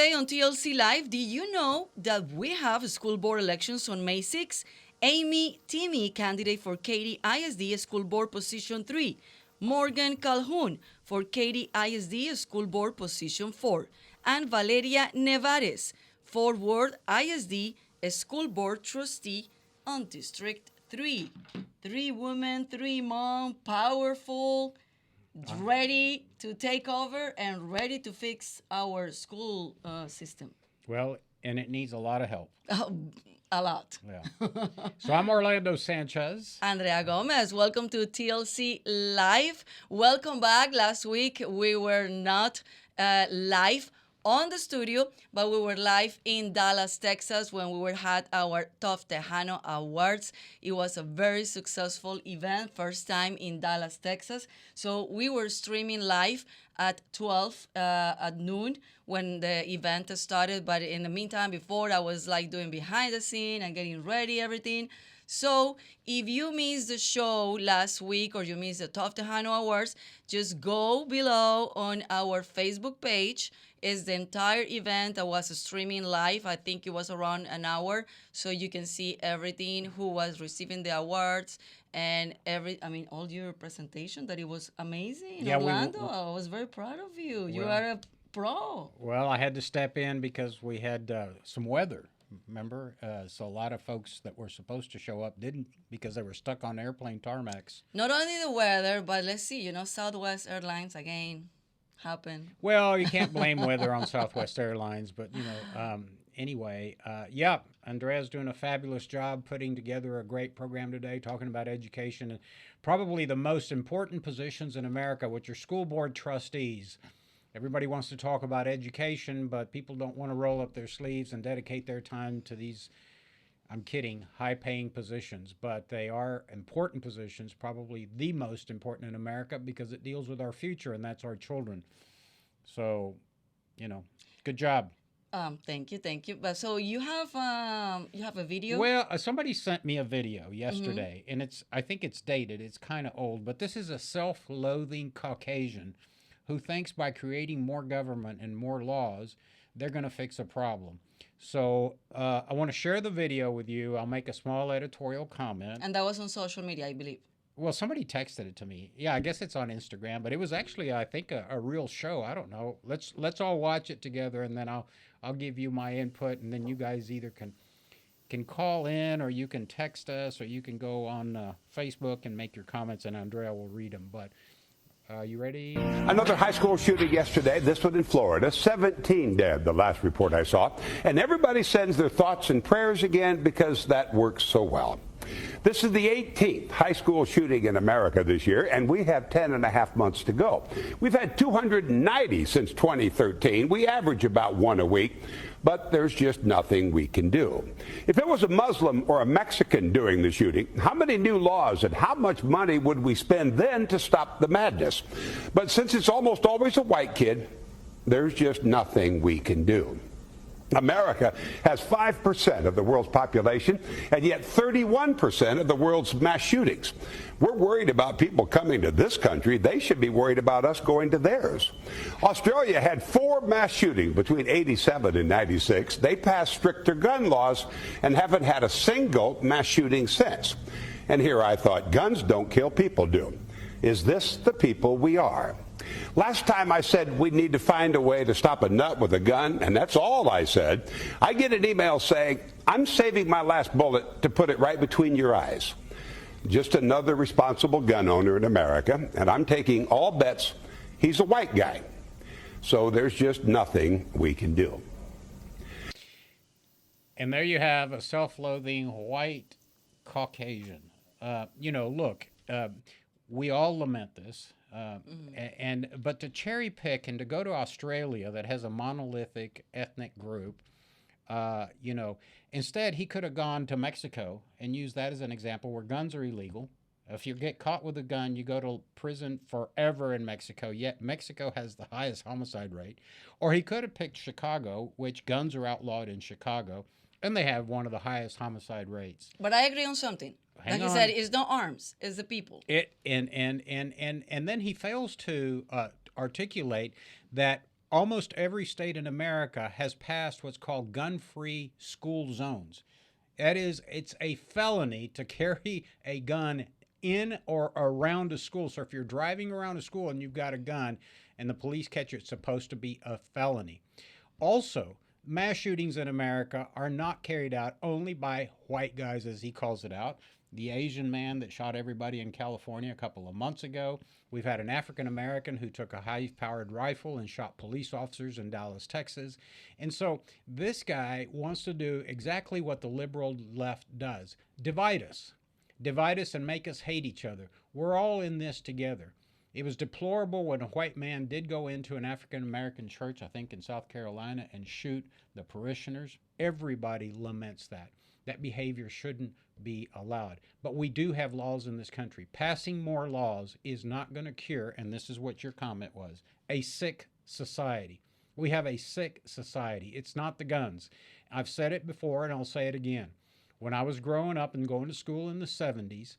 today on TLC Live, did you know that we have school board elections on May 6? Amy Thieme, candidate for Katy ISD School Board Position 3. Morgan Calhoun for Katy ISD School Board Position 4. And Valeria Nevarez for Ward ISD School Board Trustee on District 3. 3 women, 3 mom, powerful, ready to take over and ready to fix our school system. Well, and it needs a lot of help. A lot. Yeah. So I'm Orlando Sanchez. Andrea Gomez, welcome to TLC Live. Welcome back. Last week we were not live on the studio, but we were live in Dallas, Texas, when we had our Tough Tejano Awards. It was a very successful event, first time in Dallas, Texas. So we were streaming live at 12 at noon when the event started. But in the meantime, before, I was like doing behind the scene and getting ready, everything. So if you missed the show last week or you missed the Tough Tejano Awards, just go below on our Facebook page. It's the entire event that was streaming live. I think it was around an hour, so you can see everything, who was receiving the awards, and all your presentation, that it was amazing. Yeah, Orlando, I was very proud of you. You are a pro. Well, I had to step in because we had some weather. Remember? So a lot of folks that were supposed to show up didn't because they were stuck on airplane tarmacs. Not only the weather, but let's see, Southwest Airlines again happened. Well, you can't blame weather on Southwest Airlines, but, anyway, Andrea's doing a fabulous job putting together a great program today, talking about education and probably the most important positions in America, which are school board trustees. Everybody wants to talk about education, but people don't want to roll up their sleeves and dedicate their time to these, I'm kidding, high-paying positions. But they are important positions, probably the most important in America because it deals with our future, and that's our children. So, good job. Thank you. But so you have a video? Well, somebody sent me a video yesterday, and I think it's dated. It's kind of old, but this is a self-loathing Caucasian who thinks by creating more government and more laws, they're going to fix a problem. So I want to share the video with you. I'll make a small editorial comment. And that was on social media, I believe. Well, somebody texted it to me. Yeah, I guess it's on Instagram, but it was actually, I think, a real show. I don't know. Let's all watch it together, and then I'll give you my input, and then you guys either can call in, or you can text us, or you can go on Facebook and make your comments, and Andrea will read them. But you ready? Another high school shooting yesterday, this one in Florida. 17 dead, the last report I saw. And everybody sends their thoughts and prayers again because that works so well. This is the 18th high school shooting in America this year, and we have 10 and a half months to go. We've had 290 since 2013. We average about one a week, but there's just nothing we can do. If it was a Muslim or a Mexican doing the shooting, how many new laws and how much money would we spend then to stop the madness? But since it's almost always a white kid, there's just nothing we can do. America has 5% of the world's population and yet 31% of the world's mass shootings. We're worried about people coming to this country. They should be worried about us going to theirs. Australia had 4 mass shootings between 87 and 96. They passed stricter gun laws and haven't had a single mass shooting since. And here I thought, guns don't kill, people do. Is this the people we are? Last time I said we need to find a way to stop a nut with a gun, and that's all I said. I get an email saying, I'm saving my last bullet to put it right between your eyes. Just another responsible gun owner in America, and I'm taking all bets he's a white guy. So there's just nothing we can do. And there you have a self-loathing white Caucasian. Look, we all lament this. But to cherry pick and to go to Australia that has a monolithic ethnic group, instead he could have gone to Mexico and used that as an example where guns are illegal. If you get caught with a gun, you go to prison forever in Mexico, yet Mexico has the highest homicide rate. Or he could have picked Chicago, which guns are outlawed in Chicago, and they have one of the highest homicide rates. But I agree on something. Like he said, it's not arms, it's the people. And then he fails to articulate that almost every state in America has passed what's called gun-free school zones. That is, it's a felony to carry a gun in or around a school. So if you're driving around a school and you've got a gun and the police catch you, it's supposed to be a felony. Also, mass shootings in America are not carried out only by white guys, as he calls it out. The Asian man that shot everybody in California a couple of months ago. We've had an African American who took a high-powered rifle and shot police officers in Dallas, Texas. And so this guy wants to do exactly what the liberal left does: divide us. Divide us and make us hate each other. We're all in this together. It was deplorable when a white man did go into an African American church, I think in South Carolina, and shoot the parishioners. Everybody laments that. That behavior shouldn't be allowed. But we do have laws in this country. Passing more laws is not going to cure, and this is what your comment was, a sick society. We have a sick society. It's not the guns. I've said it before, and I'll say it again. When I was growing up and going to school in the 70s,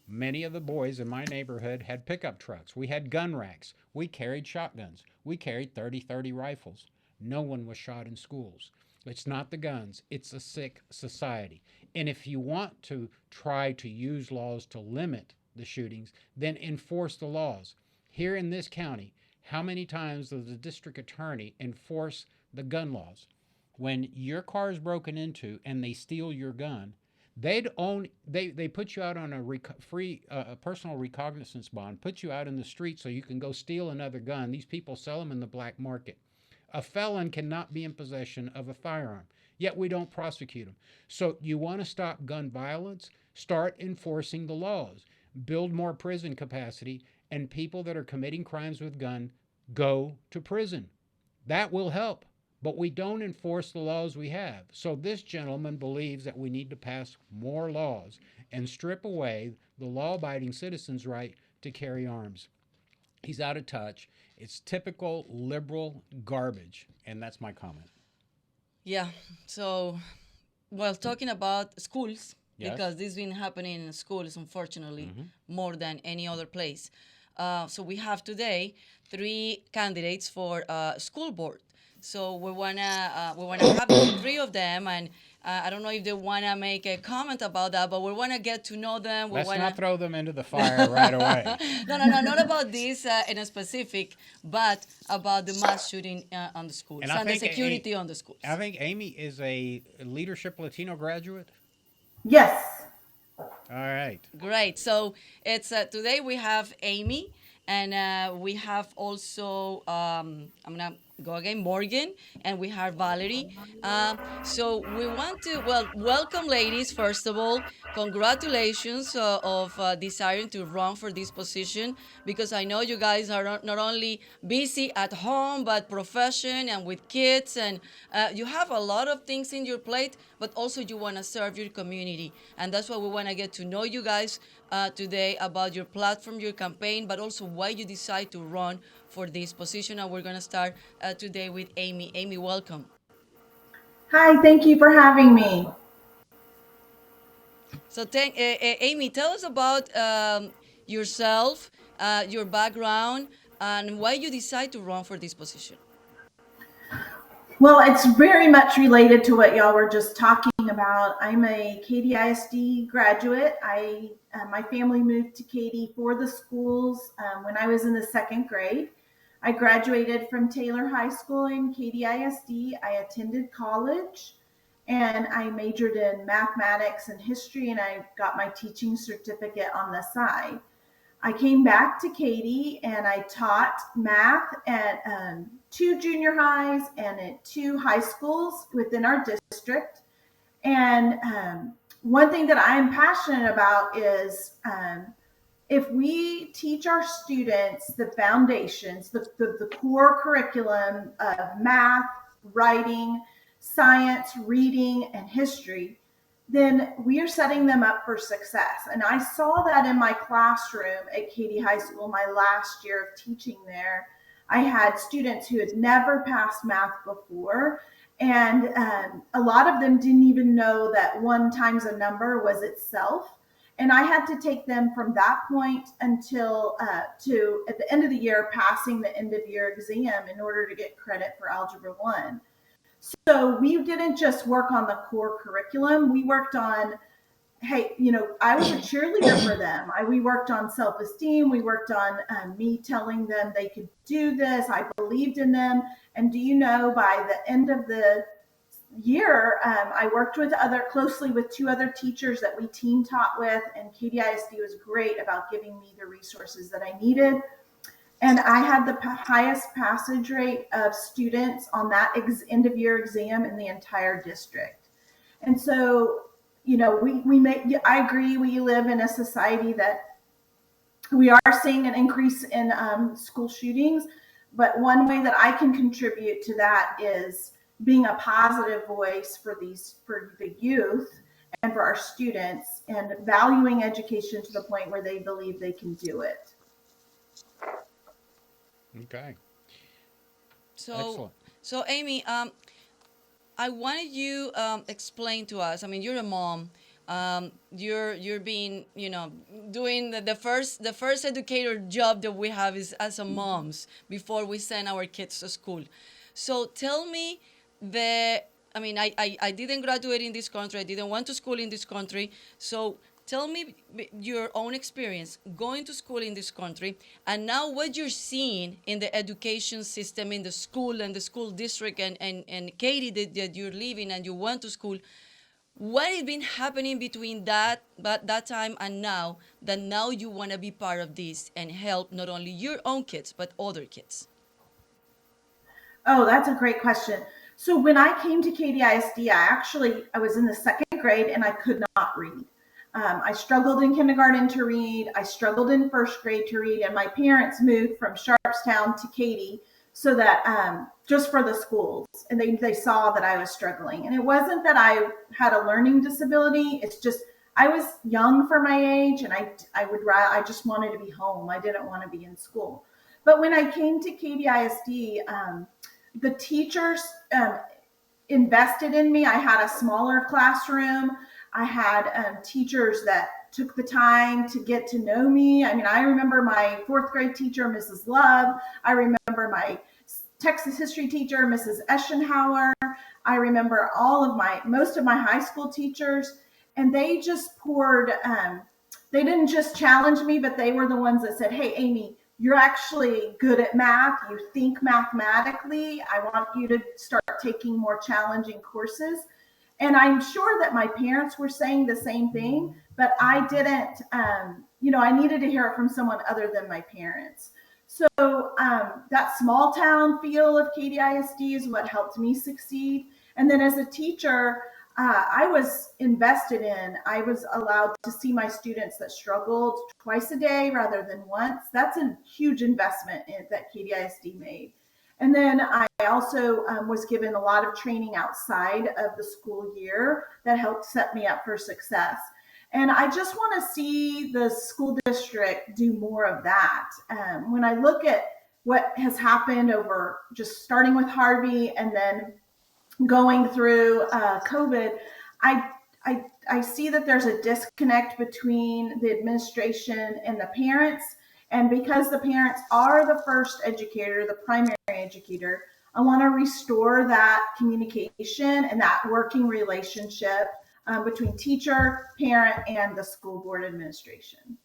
many of the boys in my neighborhood had pickup trucks. We had gun racks. We carried shotguns. We carried 30 rifles. No one was shot in schools. It's not the guns. It's a sick society. And if you want to try to use laws to limit the shootings, then enforce the laws. Here in this county, how many times does the district attorney enforce the gun laws? When your car is broken into and they steal your gun, they put you out on a free personal recognizance bond, put you out in the street so you can go steal another gun. These people sell them in the black market. A felon cannot be in possession of a firearm, yet we don't prosecute them. So you want to stop gun violence? Start enforcing the laws. Build more prison capacity, and people that are committing crimes with gun go to prison. That will help. But we don't enforce the laws we have. So this gentleman believes that we need to pass more laws and strip away the law-abiding citizens' right to carry arms. He's out of touch. It's typical liberal garbage, and that's my comment. Yeah. So, well, talking about schools, Yes. because this has been happening in schools, unfortunately, more than any other place. So we have today 3 candidates for school board. So we wanna have the 3 of them, and I don't know if they wanna make a comment about that, but we wanna get to know them. Let's not throw them into the fire right away. No, not about this in a specific, but about the mass shooting on the schools and the security on the schools. I think Amy is a Leadership Latino graduate. Yes. All right. Great. So it's today we have Amy, and we have also I'm gonna go again, Morgan, and we have Valerie. So we want to welcome, ladies. First of all, congratulations of desiring to run for this position, because I know you guys are not only busy at home but profession and with kids, and you have a lot of things in your plate, but also you want to serve your community, and that's why we want to get to know you guys today about your platform, your campaign, but also why you decide to run for this position. And we're going to start today with Amy. Amy, welcome. Hi, thank you for having me. So, Amy, tell us about yourself, your background, and why you decide to run for this position. Well, it's very much related to what y'all were just talking about. I'm a Katy ISD graduate. My family moved to Katy for the schools when I was in the 2nd grade. I graduated from Taylor High School in Katy ISD. I attended college, and I majored in mathematics and history, and I got my teaching certificate on the side. I came back to Katy, and I taught math at 2 junior highs and at 2 high schools within our district. And one thing that I am passionate about is if we teach our students the foundations, the core curriculum of math, writing, science, reading, and history, then we are setting them up for success. And I saw that in my classroom at Katy High School, my last year of teaching there. I had students who had never passed math before, and a lot of them didn't even know that 1 times a number was itself. And I had to take them from that point until to at the end of the year, passing the end of year exam in order to get credit for Algebra 1. So we didn't just work on the core curriculum. We worked on, hey, I was a cheerleader for them. We worked on self-esteem. We worked on me telling them they could do this. I believed in them. And do you know, by the end of the year, I worked closely with two other teachers that we team taught with, and Katy ISD was great about giving me the resources that I needed. And I had the highest passage rate of students on that end of year exam in the entire district. And so, I agree, we live in a society that we are seeing an increase in school shootings, but one way that I can contribute to that is being a positive voice for the youth and for our students, and valuing education to the point where they believe they can do it. Okay. So, Excellent. so Amy, I wanted you explain to us. I mean, you're a mom. You're being, doing the first educator job that we have is as a moms before we send our kids to school. So tell me I didn't graduate in this country. I didn't went to school in this country. So tell me your own experience going to school in this country, and now what you're seeing in the education system, in the school and the school district, and Katy, that you're living and you went to school. What has been happening between that time and now, that now you want to be part of this and help not only your own kids but other kids? Oh, that's a great question. So when I came to Katy ISD, I was in the second grade and I could not read. I struggled in kindergarten to read. I struggled in first grade to read, and my parents moved from Sharpstown to Katy so that just for the schools, and they saw that I was struggling. And it wasn't that I had a learning disability. It's just I was young for my age, and I just wanted to be home. I didn't want to be in school. But when I came to Katy ISD, the teachers invested in me. I had a smaller classroom. I had teachers that took the time to get to know me. I mean, I remember my fourth grade teacher, Mrs. Love. I remember my Texas history teacher, Mrs. Eschenhauer. I remember most of my high school teachers, and they just poured, they didn't just challenge me, but they were the ones that said, hey, Amy, you're actually good at math. You think mathematically. I want you to start taking more challenging courses. And I'm sure that my parents were saying the same thing, but I didn't, I needed to hear it from someone other than my parents. So that small town feel of Katy ISD is what helped me succeed. And then as a teacher, I was invested in. I was allowed to see my students that struggled twice a day rather than once. That's a huge investment that Katy ISD made. And then I also was given a lot of training outside of the school year that helped set me up for success. And I just want to see the school district do more of that. When I look at what has happened over just starting with Harvey and then going through COVID, I see that there's a disconnect between the administration and the parents. And because the parents are the first educator, the primary educator, I want to restore that communication and that working relationship between teacher, parent, and the school board administration.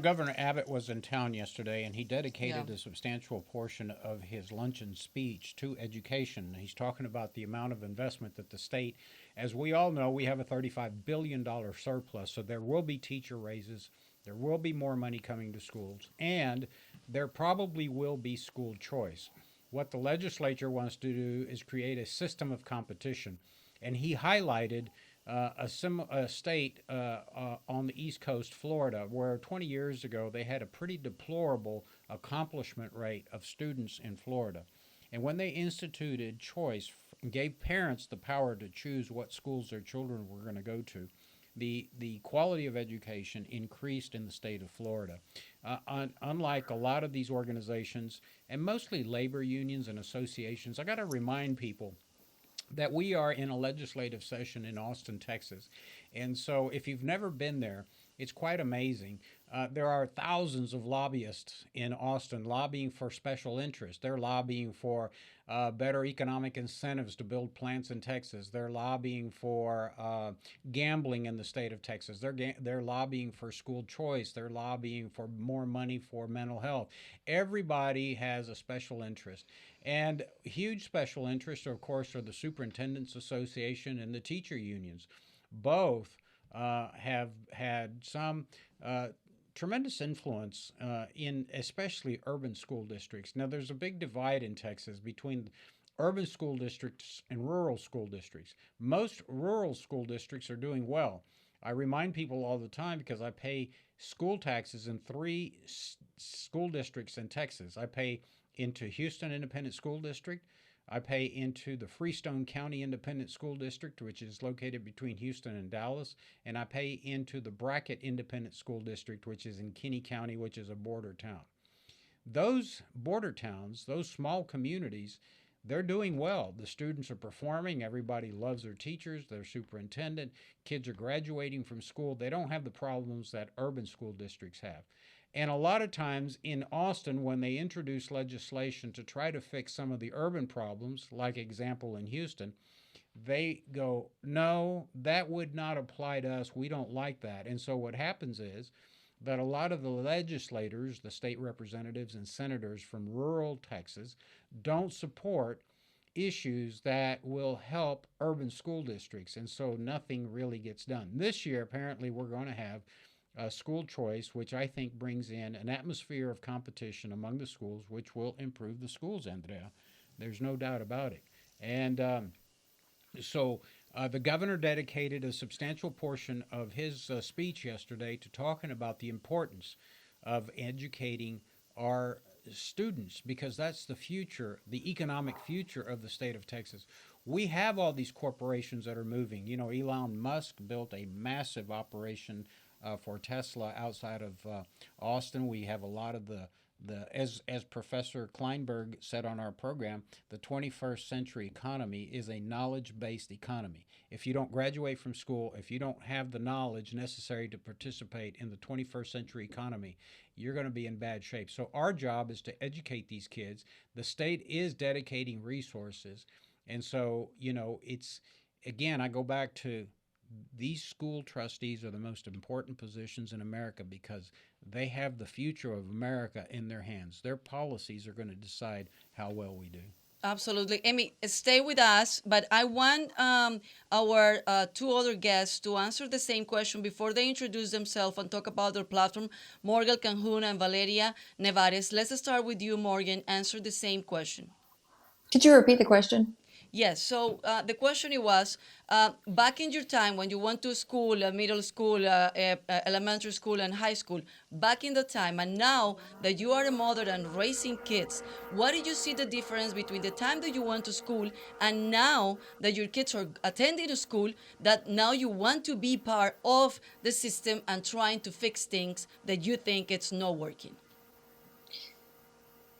Governor Abbott was in town yesterday, and he dedicated Yeah. a substantial portion of his luncheon speech to education. He's talking about the amount of investment that the state, as we all know, we have a $35 billion surplus, so there will be teacher raises, there will be more money coming to schools, and there probably will be school choice. What the legislature wants to do is create a system of competition, and he highlighted a state on the East Coast, Florida, where 20 years ago they had a pretty deplorable accomplishment rate of students in Florida. And when they instituted choice and gave parents the power to choose what schools their children were going to go to, the quality of education increased in the state of Florida. Unlike a lot of these organizations, and mostly labor unions and associations, I got to remind people that we are in a legislative session in Austin, Texas. And so if you've never been there, it's quite amazing. There are thousands of lobbyists in Austin lobbying for special interests. They're lobbying for better economic incentives to build plants in Texas. They're lobbying for gambling in the state of Texas. They're lobbying for school choice. They're lobbying for more money for mental health. Everybody has a special interest. And huge special interests, of course, are the Superintendents Association and the teacher unions. Both have had some tremendous influence in especially urban school districts. Now, there's a big divide in Texas between urban school districts and rural school districts. Most rural school districts are doing well. I remind people all the time because I pay school taxes in three school districts in Texas. I pay into Houston Independent School District. I pay into the Freestone County Independent School District, which is located between Houston and Dallas, and I pay into the Brackett Independent School District, which is in Kinney County, which is a border town. Those border towns, those small communities, they're doing well. The students are performing. Everybody loves their teachers, their superintendent. Kids are graduating from school. They don't have the problems that urban school districts have. And a lot of times in Austin, when they introduce legislation to try to fix some of the urban problems, like example in Houston, they go, no, that would not apply to us. We don't like that. And so what happens is that a lot of the legislators, the state representatives and senators from rural Texas, don't support issues that will help urban school districts. And so nothing really gets done. This year, apparently, we're going to have school choice, which I think brings in an atmosphere of competition among the schools, which will improve the schools, Andrea. There's no doubt about it. And the governor dedicated a substantial portion of his speech yesterday to talking about the importance of educating our students, because that's the future, the economic future of the state of Texas. We have all these corporations that are moving. You know, Elon Musk built a massive operation for Tesla outside of Austin. We have a lot of the as Professor Kleinberg said on our program, the 21st century economy is a knowledge-based economy. If you don't graduate from school, if you don't have the knowledge necessary to participate in the 21st century economy, you're going to be in bad shape. So our job is to educate these kids. The state is dedicating resources. And so, you know, it's, again, I go back to these school trustees are the most important positions in America because they have the future of America in their hands. Their policies are going to decide how well we do. Absolutely. Amy, stay with us, but I want our two other guests to answer the same question before they introduce themselves and talk about their platform, Morgan Calhoun and Valeria Nevarez. Let's start with you, Morgan. Answer the same question. Could you repeat the question? Yes. So the question it was, back in your time when you went to school, middle school, elementary school, and high school, back in the time, and now that you are a mother and raising kids, what did you see the difference between the time that you went to school and now that your kids are attending to school, that now you want to be part of the system and trying to fix things that you think it's not working?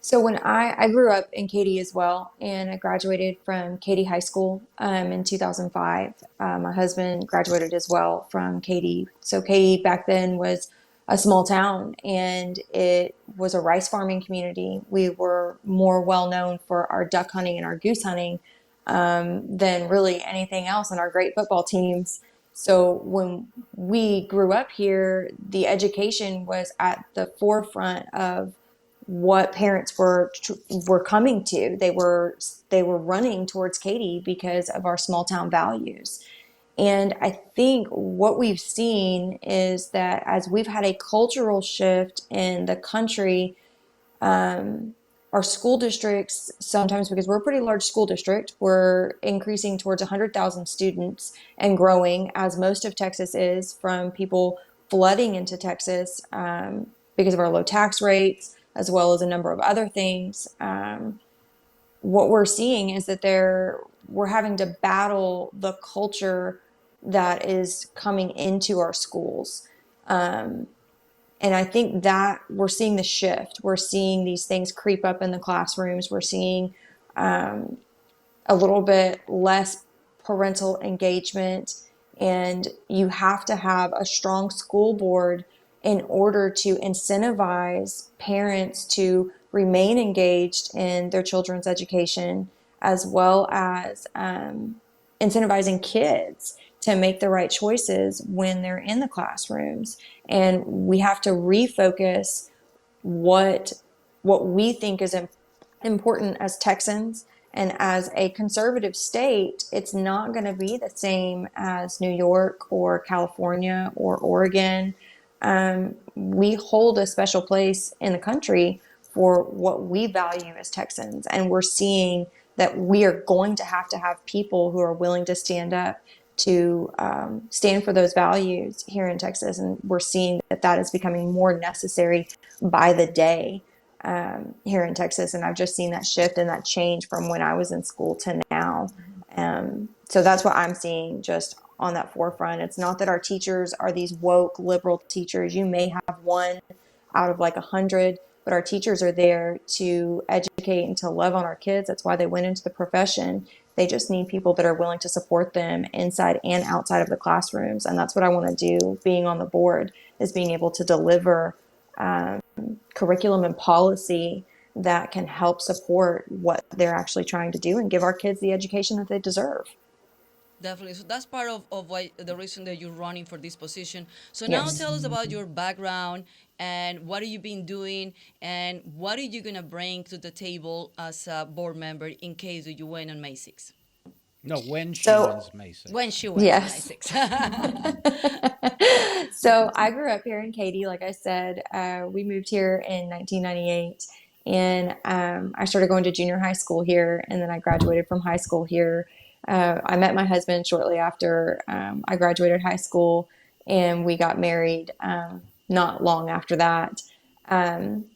So when I grew up in Katy as well, and I graduated from Katy High School in 2005. My husband graduated as well from Katy. So Katy back then was a small town, and it was a rice farming community. We were more well known for our duck hunting and our goose hunting than really anything else, and our great football teams. So when we grew up here, the education was at the forefront of what parents were coming to. They were running towards Katy because of our small town values. And I think what we've seen is that as we've had a cultural shift in the country, our school districts, sometimes because we're a pretty large school district, we're increasing towards 100,000 students and growing, as most of Texas is, from people flooding into Texas because of our low tax rates, as well as a number of other things. What we're seeing is that we're having to battle the culture that is coming into our schools. And I think that we're seeing the shift. We're seeing these things creep up in the classrooms. We're seeing a little bit less parental engagement, and you have to have a strong school board in order to incentivize parents to remain engaged in their children's education, as well as incentivizing kids to make the right choices when they're in the classrooms. And we have to refocus what we think is important as Texans. And as a conservative state, it's not going to be the same as New York or California or Oregon. We hold a special place in the country for what we value as Texans. And we're seeing that we are going to have people who are willing to stand up to stand for those values here in Texas. And we're seeing that that is becoming more necessary by the day here in Texas. And I've just seen that shift and that change from when I was in school to now. So that's what I'm seeing just on that forefront. It's not that our teachers are these woke liberal teachers. You may have one out of like 100, but our teachers are there to educate and to love on our kids. That's why they went into the profession. They just need people that are willing to support them inside and outside of the classrooms. And that's what I want to do being on the board, is being able to deliver curriculum and policy that can help support what they're actually trying to do and give our kids the education that they deserve. Definitely. So that's part of why the reason that you're running for this position. So now Yes. tell us about your background and what have you been doing and what are you going to bring to the table as a board member in case you win on May 6th? No, when she So, wins May 6th. When she wins on May yes. 6th. So I grew up here in Katy. Like I said, we moved here in 1998, and I started going to junior high school here, and then I graduated from high school here. I met my husband shortly after I graduated high school, and we got married not long after that. Um,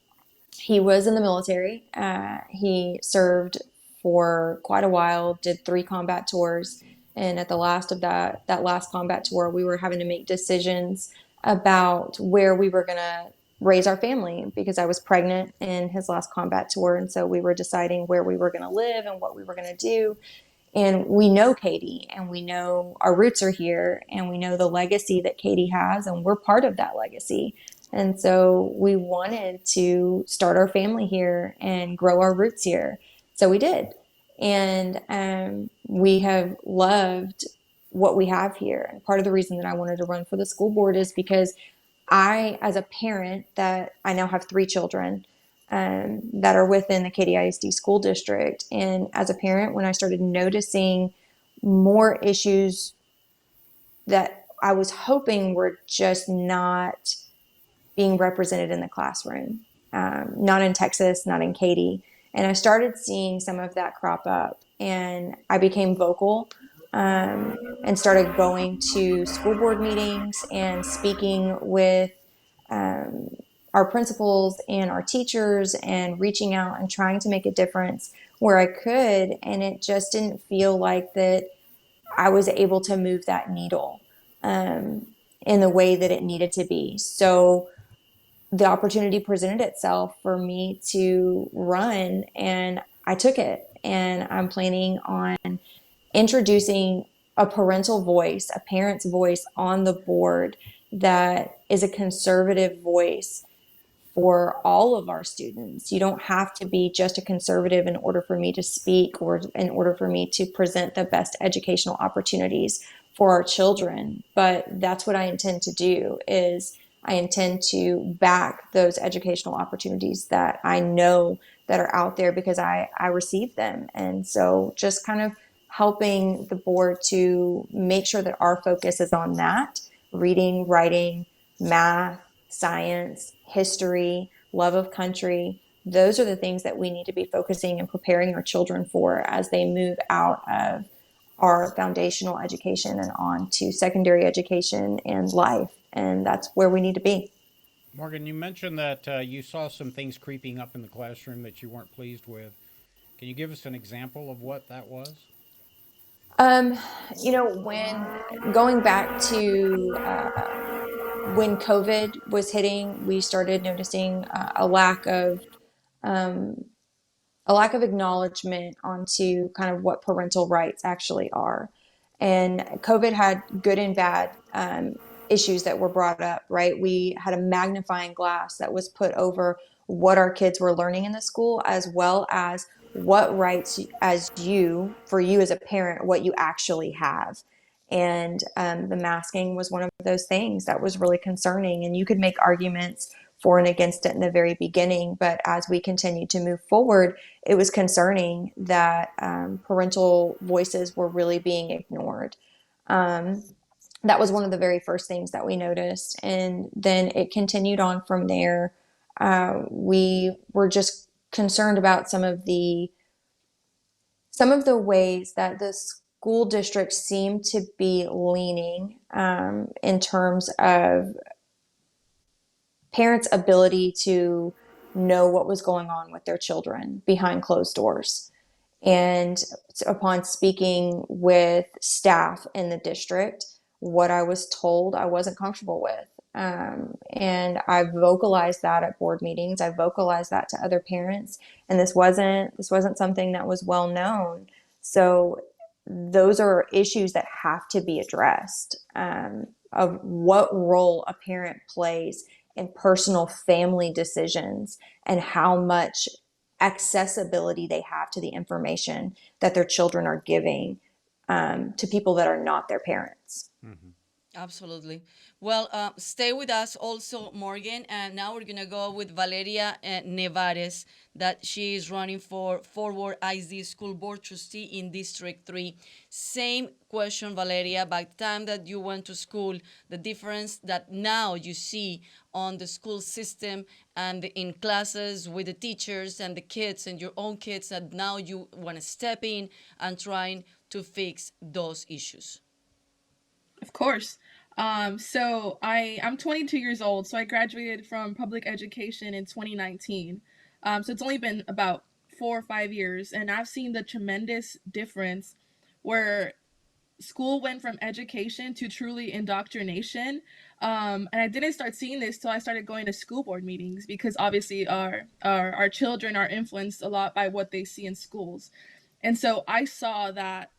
he was in the military. He served for quite a while, did 3 combat tours. And at the last of that last combat tour, we were having to make decisions about where we were going to raise our family, because I was pregnant in his last combat tour. And so we were deciding where we were going to live and what we were going to do. And we know Katy, and we know our roots are here, and we know the legacy that Katy has, and we're part of that legacy. And so we wanted to start our family here and grow our roots here. So we did. And we have loved what we have here. And part of the reason that I wanted to run for the school board is because I, as a parent, that I now have 3 children that are within the Katy ISD school district. And as a parent, when I started noticing more issues that I was hoping were just not being represented in the classroom, not in Texas, not in Katy. And I started seeing some of that crop up, and I became vocal and started going to school board meetings and speaking with our principals and our teachers and reaching out and trying to make a difference where I could. And it just didn't feel like that I was able to move that needle in the way that it needed to be. So the opportunity presented itself for me to run, and I took it. And I'm planning on introducing a parental voice, a parent's voice on the board that is a conservative voice for all of our students. You don't have to be just a conservative in order for me to speak or in order for me to present the best educational opportunities for our children. But that's what I intend to do, is I intend to back those educational opportunities that I know that are out there because I received them. And so just kind of helping the board to make sure that our focus is on that: reading, writing, math, science, history, love of country. Those are the things that we need to be focusing and preparing our children for as they move out of our foundational education and on to secondary education and life. And that's where we need to be. Morgan, you mentioned that you saw some things creeping up in the classroom that you weren't pleased with. Can you give us an example of what that was? When going back to when COVID was hitting, we started noticing a lack of a lack of acknowledgement onto kind of what parental rights actually are. And COVID had good and bad issues that were brought up, right? We had a magnifying glass that was put over what our kids were learning in the school, as well as what rights for you as a parent, what you actually have. And the masking was one of those things that was really concerning. And you could make arguments for and against it in the very beginning. But as we continued to move forward, it was concerning that parental voices were really being ignored. That was one of the very first things that we noticed. And then it continued on from there. We were just concerned about some of the ways that the school district seemed to be leaning in terms of parents' ability to know what was going on with their children behind closed doors. And upon speaking with staff in the district, what I was told I wasn't comfortable with. And I vocalized that at board meetings. I vocalized that to other parents, and this wasn't something that was well known. So those are issues that have to be addressed, of what role a parent plays in personal family decisions and how much accessibility they have to the information that their children are giving to people that are not their parents. Mm-hmm. Absolutely. Well, stay with us also, Morgan. And now we're going to go with Valeria Nevarez, that she is running for Forward ISD School Board Trustee in District 3. Same question, Valeria. By the time that you went to school, the difference that now you see on the school system and in classes with the teachers and the kids and your own kids, that now you want to step in and trying to fix those issues. Of course. So I'm 22 years old. So I graduated from public education in 2019. So it's only been about 4 or 5 years, and I've seen the tremendous difference where school went from education to truly indoctrination. And I didn't start seeing this till I started going to school board meetings, because obviously our children are influenced a lot by what they see in schools. And so I saw that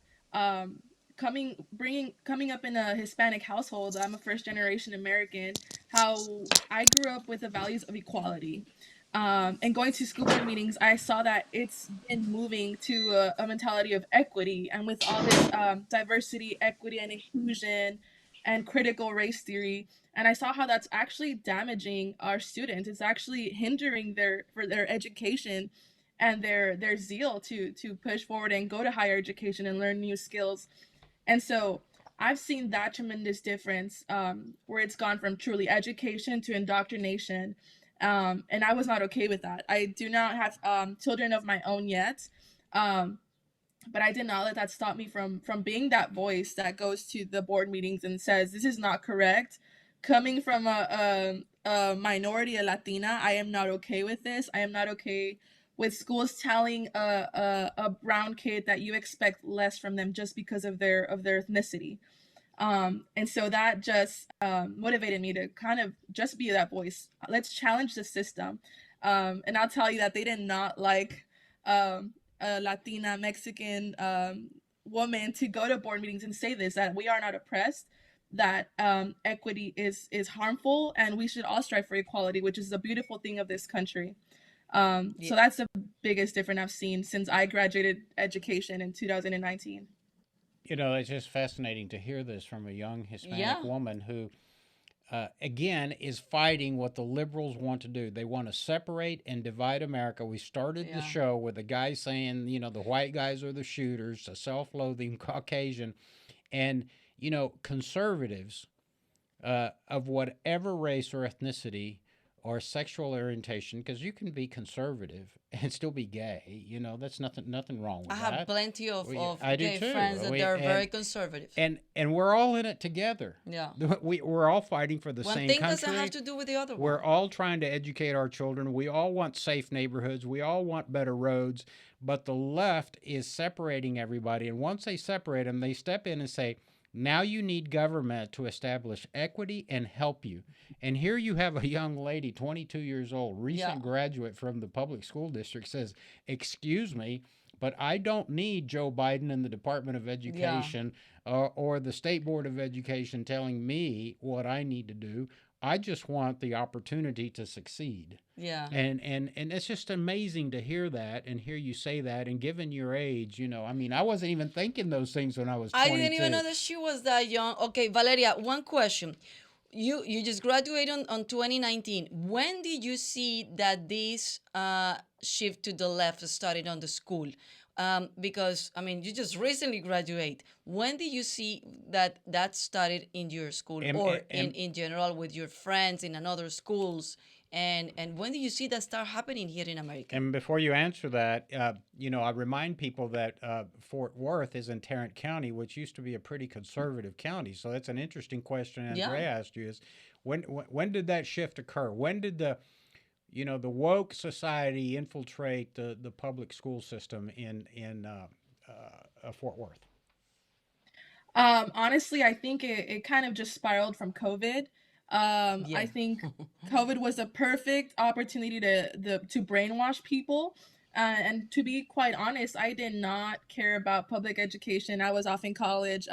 coming up in a Hispanic household, I'm a first generation American, how I grew up with the values of equality. And going to school board meetings, I saw that it's been moving to a mentality of equity, and with all this diversity, equity, and inclusion, and critical race theory. And I saw how that's actually damaging our students. It's actually hindering their education and their zeal to push forward and go to higher education and learn new skills. And so I've seen that tremendous difference, where it's gone from truly education to indoctrination. And I was not okay with that. I do not have children of my own yet. But I did not let that stop me from being that voice that goes to the board meetings and says, this is not correct. Coming from a minority, a Latina, I am not okay with this. I am not okay with schools telling a brown kid that you expect less from them just because of their ethnicity. And so that just motivated me to kind of just be that voice. Let's challenge the system. And I'll tell you that they did not like a Latina, Mexican woman to go to board meetings and say this, that we are not oppressed, that equity is harmful, and we should all strive for equality, which is the beautiful thing of this country. So that's the biggest difference I've seen since I graduated education in 2019. It's just fascinating to hear this from a young Hispanic woman who, again, is fighting what the liberals want to do. They want to separate and divide America. We started the show with a guy saying, the white guys are the shooters, a self-loathing Caucasian. And, conservatives of whatever race or ethnicity or sexual orientation, because you can be conservative and still be gay. That's nothing wrong with that. I have plenty of I do gay too. friends that are very conservative. And we're all in it together. Yeah. We're all fighting for the One same thing country. doesn't have to do with the other one. We're all trying to educate our children. We all want safe neighborhoods. We all want better roads. But the left is separating everybody. And once they separate them, they step in and say, Now you need government to establish equity and help you. And here you have a young lady, 22 years old, Yeah. recent graduate from the public school district, says, "Excuse me, but I don't need Joe Biden and the Department of Yeah. Education or the State Board of Education telling me what I need to do. I just want the opportunity to succeed." Yeah. And it's just amazing to hear that and hear you say that. And given your age, I mean, I wasn't even thinking those things when I was I 22. didn't even know that she was that young. Okay, Valeria, one question. You just graduated on 2019. When did you see that this shift to the left started on the school? Because I mean, you just recently graduate. When did you see that started in your school, And, or and, in general with your friends in another schools? And when did you see that start happening here in America? and before you answer that, I remind people that Fort Worth is in Tarrant County, which used to be a pretty conservative county. So that's an interesting question Andrea asked you: is when did that shift occur? When did the woke society infiltrate the public school system in Fort Worth? Honestly, I think it kind of just spiraled from COVID. Yeah. I think COVID was a perfect opportunity to brainwash people. And to be quite honest, I did not care about public education. I was off in college,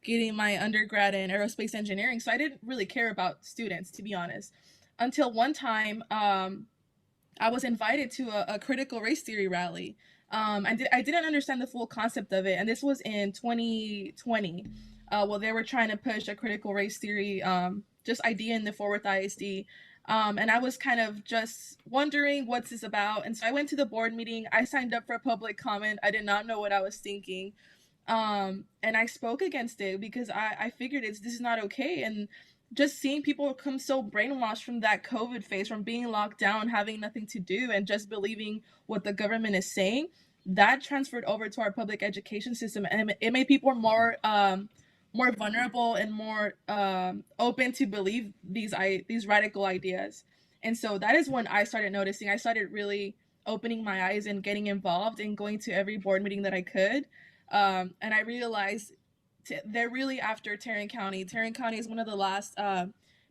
getting my undergrad in aerospace engineering, so I didn't really care about students, to be honest. Until one time, I was invited to a critical race theory rally. I didn't understand the full concept of it, and this was in 2020. Well, they were trying to push a critical race theory just idea in the Fort Worth ISD. And I was kind of just wondering what's this about. And so I went to the board meeting. I signed up for a public comment. I did not know what I was thinking. And I spoke against it because I figured this is not okay. And just seeing people become so brainwashed from that COVID phase, from being locked down, having nothing to do, and just believing what the government is saying, that transferred over to our public education system, and it made people more vulnerable and more open to believe these radical ideas. And so that is when I started noticing. I started really opening my eyes and getting involved and going to every board meeting that I could. And I realized they're really after Tarrant County. Tarrant County is one of the last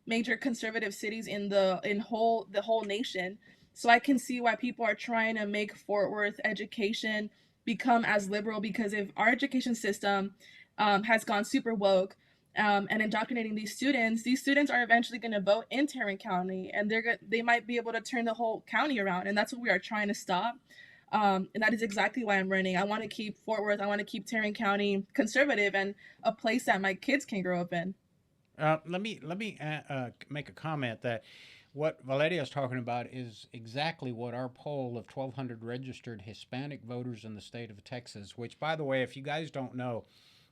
major conservative cities in the whole nation. So I can see why people are trying to make Fort Worth education become as liberal, because if our education system has gone super woke and indoctrinating these students are eventually going to vote in Tarrant County, and they might be able to turn the whole county around, and that's what we are trying to stop. And that is exactly why I'm running. I want to keep Fort Worth, I want to keep Tarrant County conservative and a place that my kids can grow up in. Let me make a comment that what Valeria is talking about is exactly what our poll of 1,200 registered Hispanic voters in the state of Texas, which, by the way, if you guys don't know,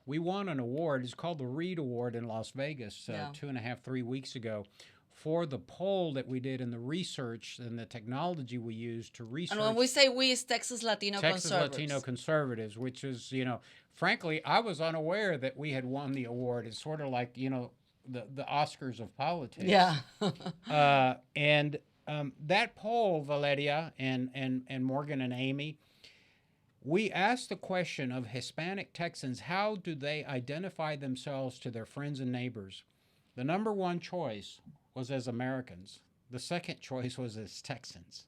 we won an award. It's called the Reed Award in Las Vegas 2.5, 3 weeks ago for the poll that we did and the research and the technology we used to research. And when we say we, it's Texas Latino Conservatives. Latino Conservatives, which is, frankly, I was unaware that we had won the award. It's sort of like, the Oscars of politics. Yeah. And that poll, Valeria and Morgan and Amy, we asked the question of Hispanic Texans, how do they identify themselves to their friends and neighbors? The number one choice was as Americans. The second choice was as Texans.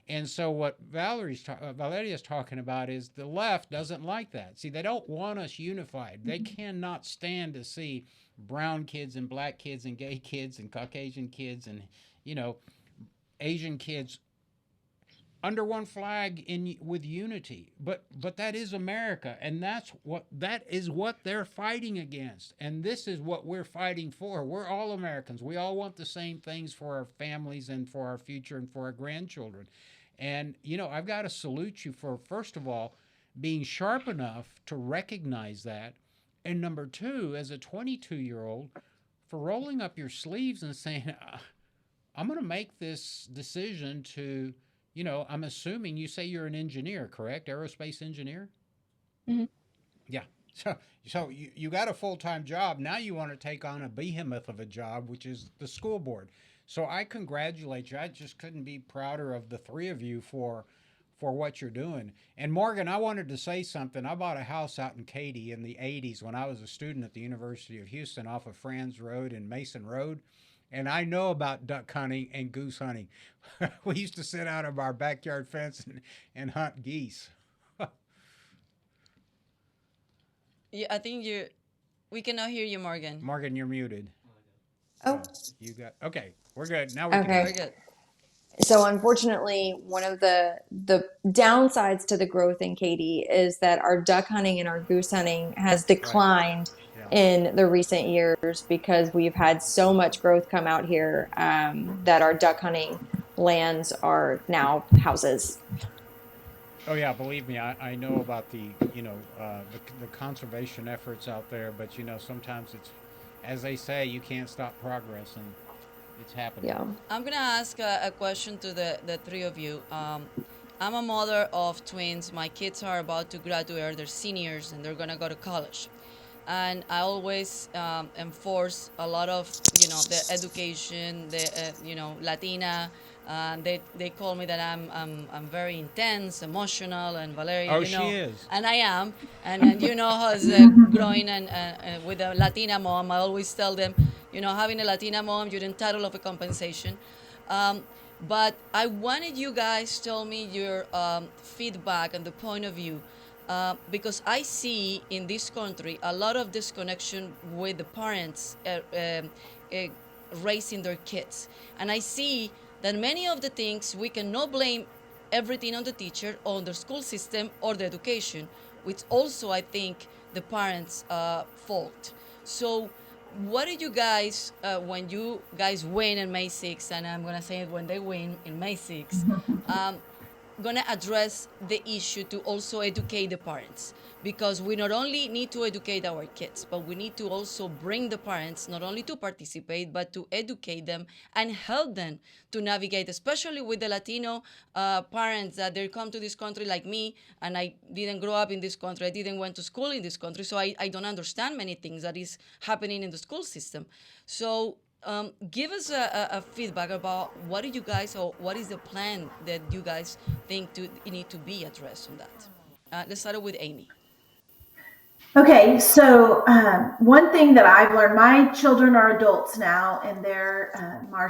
And so what Valeria's talking about is the left doesn't like that. See, they don't want us unified. They cannot stand to see brown kids and black kids and gay kids and Caucasian kids and, Asian kids under one flag with unity. But that is America, and that is what they're fighting against. And this is what we're fighting for. We're all Americans. We all want the same things for our families and for our future and for our grandchildren. And I've got to salute you for, first of all, being sharp enough to recognize that, and number two, as a 22-year-old, for rolling up your sleeves and saying, I'm going to make this decision to, I'm assuming you say you're an engineer, correct? Aerospace engineer? Mm-hmm. Yeah. So you got a full-time job. Now you want to take on a behemoth of a job, which is the school board. So I congratulate you. I just couldn't be prouder of the three of you for for what you're doing. And Morgan, I wanted to say something. I bought a house out in Katy in the 80s when I was a student at the University of Houston off of Franz Road and Mason Road. And I know about duck hunting and goose hunting. We used to sit out of our backyard fence and hunt geese. Yeah, I think we cannot hear you, Morgan. Morgan, you're muted. Oh, You got okay. We're good now. We okay. can. Very good. So unfortunately, one of the downsides to the growth in Katy is that our duck hunting and our goose hunting has declined Yeah. in the recent years because we've had so much growth come out here that our duck hunting lands are now houses. Oh yeah, believe me, I know about the the conservation efforts out there, but sometimes it's, as they say, you can't stop progress, and it's happening. Yeah. I'm gonna ask a question to the three of you. I'm a mother of twins. My kids are about to graduate; they're seniors, and they're gonna go to college. And I always enforce a lot of the education, the Latina. They call me that I'm very intense, emotional, and Valeria, Oh, she is. and I am. And how's growing and with a Latina mom, I always tell them, having a Latina mom, you're entitled of a compensation. Um, but I wanted you guys tell me your feedback and the point of view, because I see in this country a lot of disconnection with the parents uh, raising their kids, and I see that many of the things we cannot blame everything on the teacher, on the school system, or the education, which also I think the parents' fault. So what do you guys, when you guys win in May 6th, and I'm going to say it when they win in May 6th, going to address the issue to also educate the parents, because we not only need to educate our kids, but we need to also bring the parents not only to participate but to educate them and help them to navigate, especially with the Latino parents that they come to this country like me, and I didn't grow up in this country, I didn't went to school in this country, so I don't understand many things that is happening in the school system. So give us a feedback about what do you guys, or what is the plan that you guys think need to be addressed on that. Let's start with Amy. Okay, so one thing that I've learned, my children are adults now, and they're our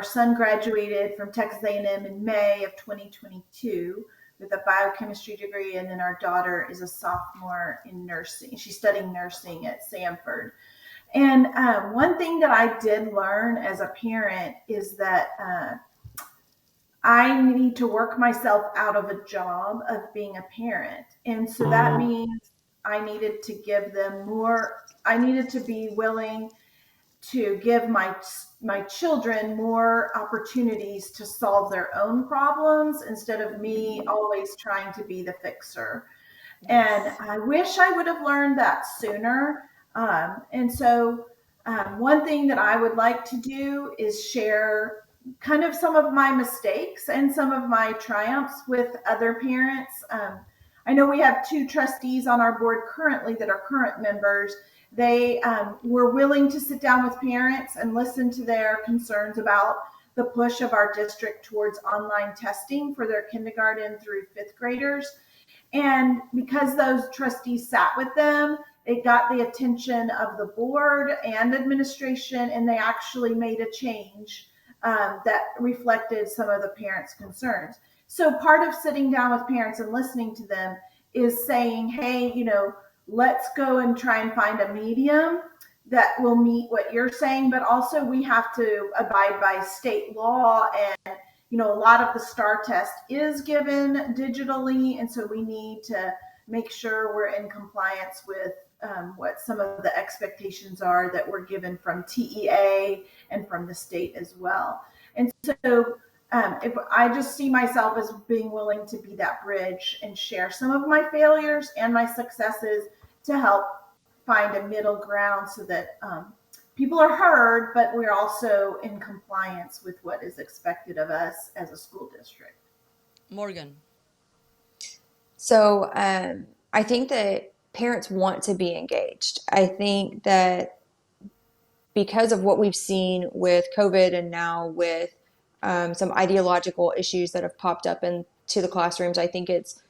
son graduated from Texas A&M in May of 2022 with a biochemistry degree, and then our daughter is a sophomore in nursing. She's studying nursing at Samford. And one thing that I did learn as a parent is that I need to work myself out of a job of being a parent. And so that means I needed to give them more, I needed to be willing to give my children more opportunities to solve their own problems instead of me always trying to be the fixer. And I wish I would have learned that sooner. And so one thing that I would like to do is share kind of some of my mistakes and some of my triumphs with other parents. I know we have two trustees on our board currently that are current members. They were willing to sit down with parents and listen to their concerns about the push of our district towards online testing for their kindergarten through fifth graders. And because those trustees sat with them, it got the attention of the board and administration, and they actually made a change that reflected some of the parents' concerns. So part of sitting down with parents and listening to them is saying, hey, let's go and try and find a medium that will meet what you're saying, but also we have to abide by state law, and a lot of the STAR test is given digitally, and so we need to make sure we're in compliance with what some of the expectations are that were given from TEA and from the state as well. And so if I just see myself as being willing to be that bridge and share some of my failures and my successes to help find a middle ground so that people are heard, but we're also in compliance with what is expected of us as a school district. Morgan. So I think that parents want to be engaged. I think that because of what we've seen with COVID and now with some ideological issues that have popped up in to the classrooms. I think it's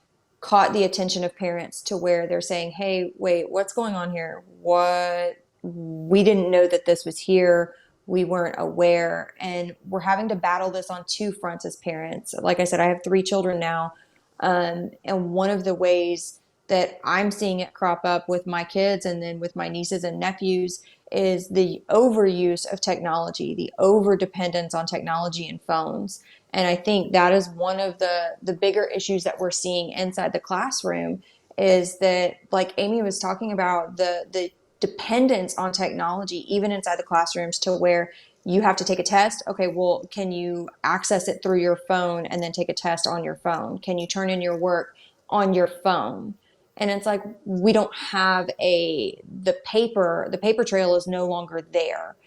caught the attention of parents to where they're saying, hey, wait, what's going on here? What? We didn't know that this was here. We weren't aware. And we're having to battle this on two fronts as parents. Like I said, I have 3 children now. And one of the ways that I'm seeing it crop up with my kids and then with my nieces and nephews is the overuse of technology, the over dependence on technology and phones. And I think that is one of the bigger issues that we're seeing inside the classroom is that, like Amy was talking about, the dependence on technology, even inside the classrooms, to where you have to take a test. Okay, well, can you access it through your phone and then take a test on your phone? Can you turn in your work on your phone? And it's like, we don't have the paper trail is no longer there.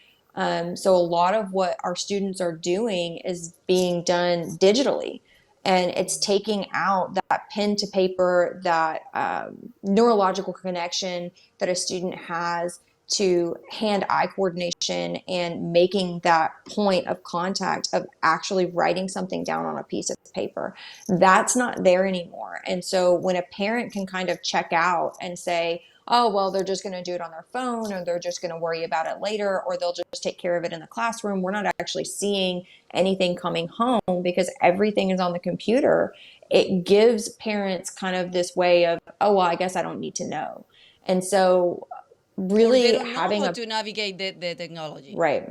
So a lot of what our students are doing is being done digitally, and it's taking out that pen to paper, that neurological connection that a student has to hand-eye coordination and making that point of contact of actually writing something down on a piece of paper. That's not there anymore. And so when a parent can kind of check out and say, oh, well, they're just going to do it on their phone, or they're just going to worry about it later, or they'll just take care of it in the classroom, we're not actually seeing anything coming home because everything is on the computer. It gives parents kind of this way of, oh, well, I guess I don't need to know. And so Or they really don't know having how a to navigate the technology. right.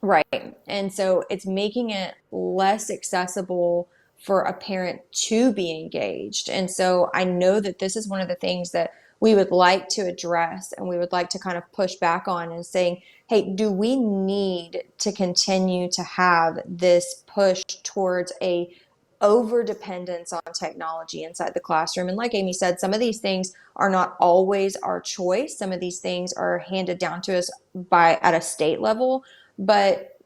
Right. And so it's making it less accessible for a parent to be engaged. And so I know that this is one of the things that we would like to address and we would like to kind of push back on, and saying, hey, do we need to continue to have this push towards a over dependence on technology inside the classroom? And like Amy said, some of these things are not always our choice. Some of these things are handed down to us by at a state level, but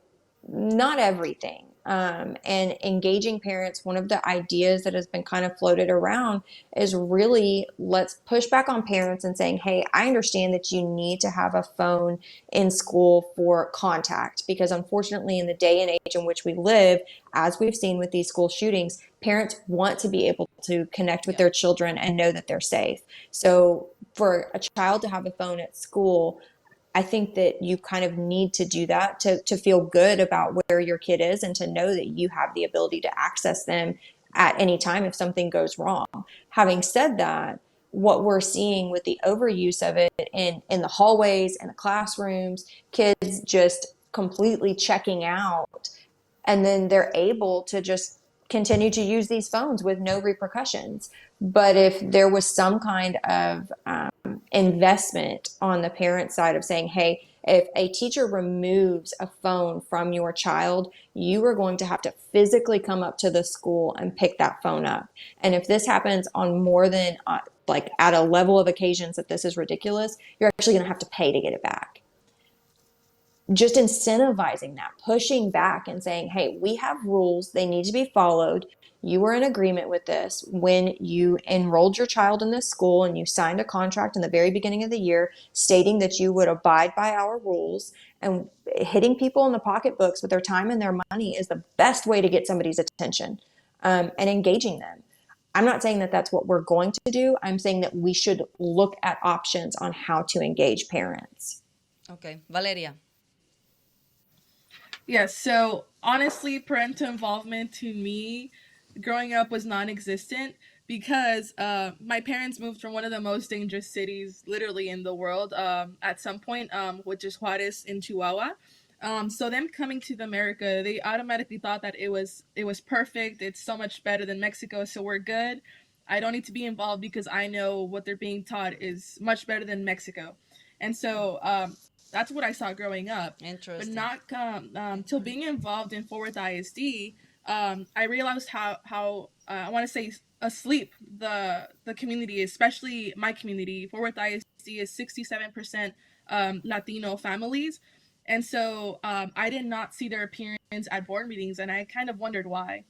not everything. And engaging parents, one of the ideas that has been kind of floated around is really, let's push back on parents and saying, hey, I understand that you need to have a phone in school for contact, because unfortunately in the day and age in which we live, as we've seen with these school shootings, parents want to be able to connect with Yeah. their children and know that they're safe. So for a child to have a phone at school, I think that you kind of need to do that to feel good about where your kid is and to know that you have the ability to access them at any time if something goes wrong. Having said that, what we're seeing with the overuse of it in the hallways and the classrooms, kids just completely checking out, and then they're able to just continue to use these phones with no repercussions. But if there was some kind of investment on the parent side of saying, hey, if a teacher removes a phone from your child, you are going to have to physically come up to the school and pick that phone up. And if this happens on more than like at a level of occasions that this is ridiculous, you're actually going to have to pay to get it back. Just incentivizing that, pushing back and saying, hey, we have rules, they need to be followed. You were in agreement with this when you enrolled your child in this school and you signed a contract in the very beginning of the year stating that you would abide by our rules. And hitting people in the pocketbooks with their time and their money is the best way to get somebody's attention, and engaging them. I'm not saying that that's what we're going to do. I'm saying that we should look at options on how to engage parents. Okay, Valeria. Yes, so honestly, parental involvement to me growing up was non existent because my parents moved from one of the most dangerous cities literally in the world at some point, which is Juarez in Chihuahua. So them coming to America, they automatically thought that it was perfect. It's so much better than Mexico, so we're good. I don't need to be involved because I know what they're being taught is much better than Mexico. And so that's what I saw growing up. But Interesting. not till being involved in Fort Worth ISD, I realized how I want to say asleep the community, especially my community. Fort Worth ISD is 67% Latino families, and so I did not see their appearance at board meetings, and I kind of wondered why.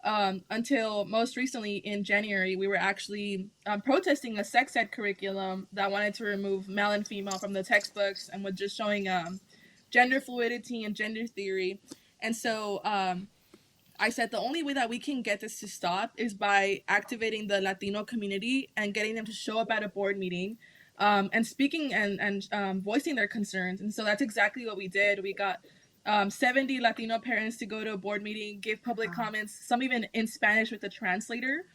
Until most recently in January, we were actually protesting a sex ed curriculum that wanted to remove male and female from the textbooks and was just showing gender fluidity and gender theory. And so I said the only way that we can get this to stop is by activating the Latino community and getting them to show up at a board meeting, and speaking and voicing their concerns. And so that's exactly what we did. We got 70 Latino parents to go to a board meeting, give public comments, some even in Spanish with a translator.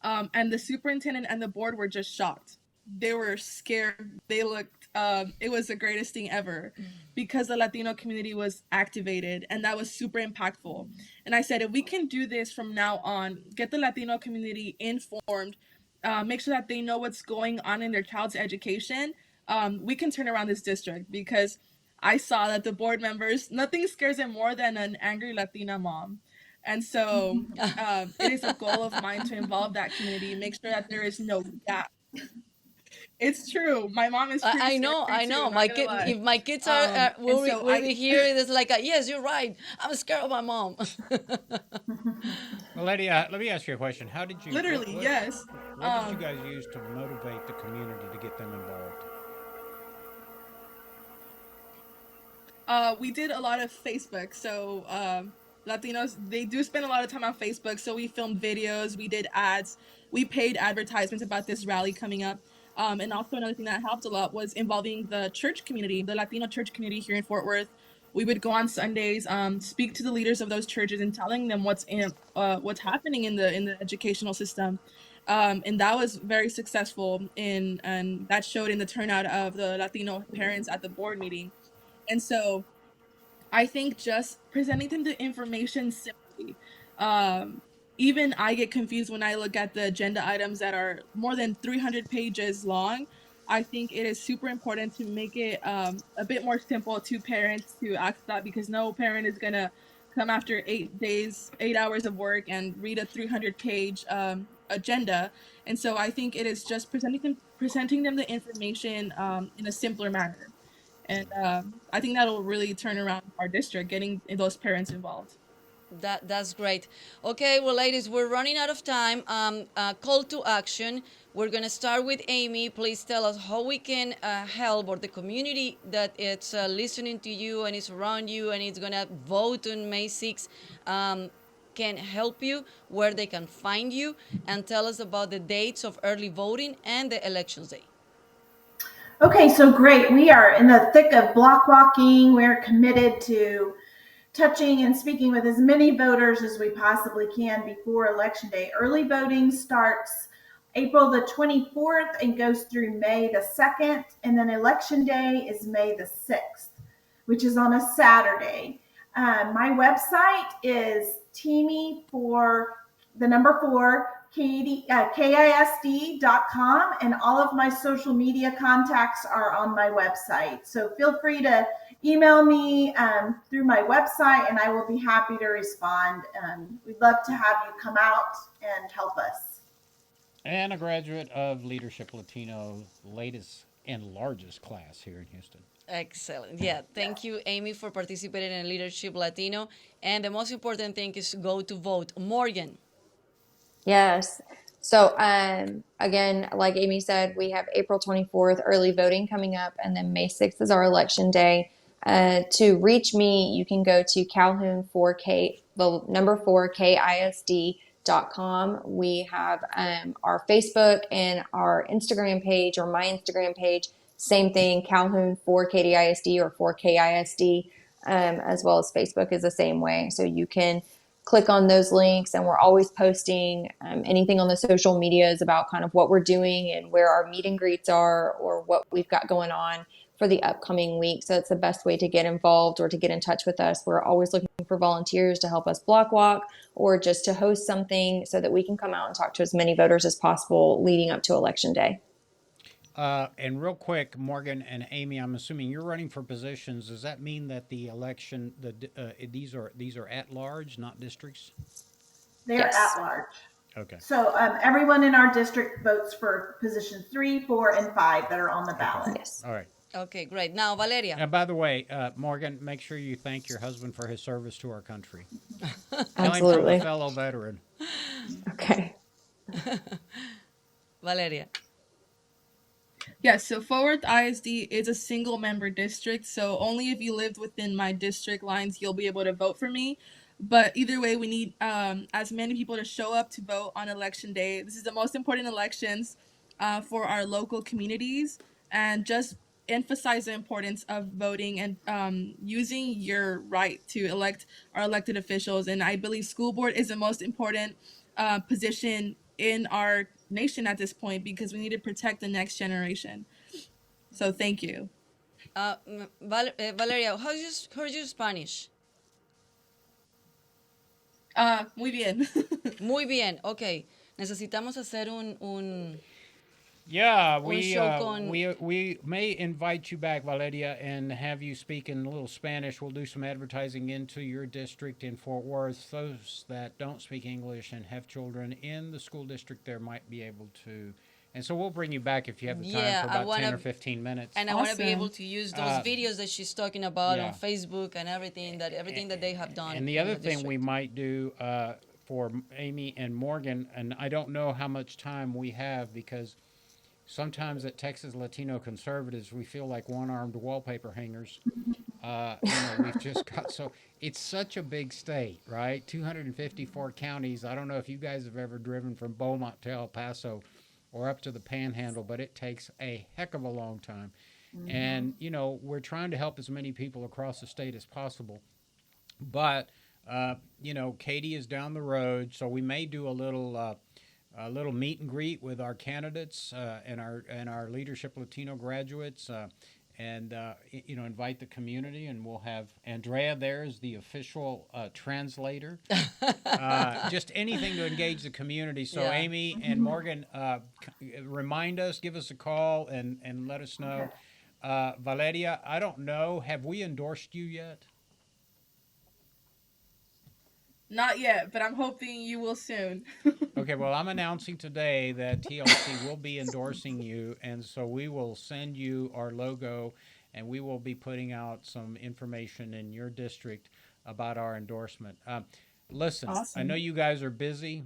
And the superintendent and the board were just shocked. They were scared. They looked, it was the greatest thing ever because the Latino community was activated, and that was super impactful. And I said, if we can do this from now on, get the Latino community informed, make sure that they know what's going on in their child's education, we can turn around this district, because I saw that the board members, nothing scares them more than an angry Latina mom. And so it is a goal of mine to involve that community, make sure that there is no gap. It's true. My mom is pretty I know, scary I too, know. not My gonna kid, lie. if my kids And so will be here, it's like, yes, you're right. I'm scared of my mom. Valeria, let me ask you a question. How did you literally, yes. what did you guys use to motivate the community to get them involved? We did a lot of Facebook. So Latinos, they do spend a lot of time on Facebook. So we filmed videos, we did ads, we paid advertisements about this rally coming up. And also another thing that helped a lot was involving the church community, the Latino church community here in Fort Worth. We would go on Sundays, speak to the leaders of those churches and telling them what's happening in the educational system. And that was very successful and that showed in the turnout of the Latino parents at the board meeting. And so I think just presenting them the information simply. Even I get confused when I look at the agenda items that are more than 300 pages long. I think it is super important to make it a bit more simple to parents to access that, because no parent is going to come after 8 days, 8 hours of work and read a 300-page agenda. And so I think it is just presenting them the information in a simpler manner. And I think that'll really turn around our district, getting those parents involved. That's great. Okay, well, ladies, we're running out of time. Call to action. We're gonna start with Amy. Please tell us how we can help, or the community that it's listening to you and is around you and it's gonna vote on May 6th, can help you, where they can find you, and tell us about the dates of early voting and the elections day. Okay, so great. We are in the thick of block walking. We're committed to touching and speaking with as many voters as we possibly can before Election Day. Early voting starts April the 24th and goes through May the 2nd, and then Election Day is May the 6th, which is on a Saturday. My website is Thieme for the number 4, Katy, KISD.com, and all of my social media contacts are on my website. So feel free to email me through my website, and I will be happy to respond. We'd love to have you come out and help us. And a graduate of Leadership Latino, latest and largest class here in Houston. Excellent. Yeah. Thank you, Amy, for participating in Leadership Latino. And the most important thing is go to vote. Morgan. Yes. So, again, like Amy said, we have April 24th early voting coming up, and then May 6th is our election day. To reach me, you can go to Calhoun 4K, the number 4 KISD.com. We have our Facebook and our Instagram page, or my Instagram page. Same thing, Calhoun 4 KDISD or 4 KISD, as well as Facebook is the same way. So you can click on those links, and we're always posting anything on the social medias about kind of what we're doing and where our meet and greets are, or what we've got going on for the upcoming week. So it's the best way to get involved or to get in touch with us. We're always looking for volunteers to help us block walk or just to host something so that we can come out and talk to as many voters as possible leading up to Election Day. And real quick, Morgan and Amy, I'm assuming you're running for positions. Does that mean that the election, these are at large, not districts? They're Yes. at large. Okay. So everyone in our district votes for position 3, 4, and 5 that are on the ballot. Yes. All right. Okay, great. Now, Valeria. And by the way, Morgan, make sure you thank your husband for his service to our country. Tell him from Absolutely. a fellow veteran. Okay. Valeria. Yes, so Fort Worth ISD is a single member district, so only if you lived within my district lines you'll be able to vote for me. But either way, we need as many people to show up to vote on election day. This is the most important elections for our local communities, and just emphasize the importance of voting and using your right to elect our elected officials. And I believe school board is the most important position in our nation at this point, because we need to protect the next generation. So thank you. Valeria, how's your Spanish? Muy bien. Muy bien, ok. Necesitamos hacer un Yeah, show con... we may invite you back, Valeria, and have you speak in a little Spanish. We'll do some advertising into your district in Fort Worth. Those that don't speak English and have children in the school district there might be able to. And so we'll bring you back if you have the time Yeah, for about 10 or 15 minutes. And I want to be able Awesome. to use those videos that she's talking about yeah. on Facebook and everything that they have done. And the in other the thing we district. might do for Amy and Morgan, and I don't know how much time we have, because sometimes at Texas Latino Conservatives we feel like one-armed wallpaper hangers. We've just got it's such a big state, right? 254 counties. I don't know if you guys have ever driven from Beaumont to El Paso or up to the Panhandle, but it takes a heck of a long time. And we're trying to help as many people across the state as possible. But Katy is down the road, so we may do a little meet and greet with our candidates and our Leadership Latino graduates, and invite the community, and we'll have Andrea there as the official translator. Just anything to engage the community. So Yeah. Amy and Morgan, remind us, give us a call, and let us know. Valeria, I don't know, have we endorsed you yet? Not yet, but I'm hoping you will soon. Okay, well, I'm announcing today that TLC will be endorsing you, and so we will send you our logo, and we will be putting out some information in your district about our endorsement. Listen, I know Awesome. you guys are busy.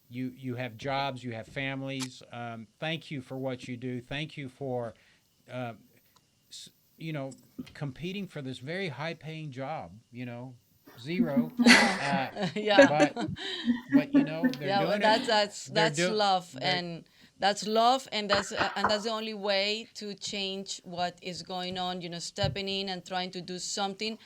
You have jobs, you have families. Thank you for what you do. Thank you for, uh, competing for this very high-paying job. Zero. Yeah. But they're Yeah, well, doing it. They're that's doing. love, and that's the only way to change what is going on. Stepping in and trying to do something.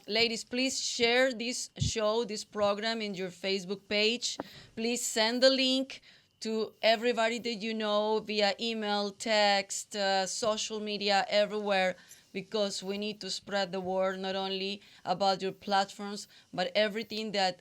Ladies, please share this show, this program in your Facebook page. Please send the link to everybody that you know via email, text, social media, everywhere, because we need to spread the word not only about your platforms, but everything that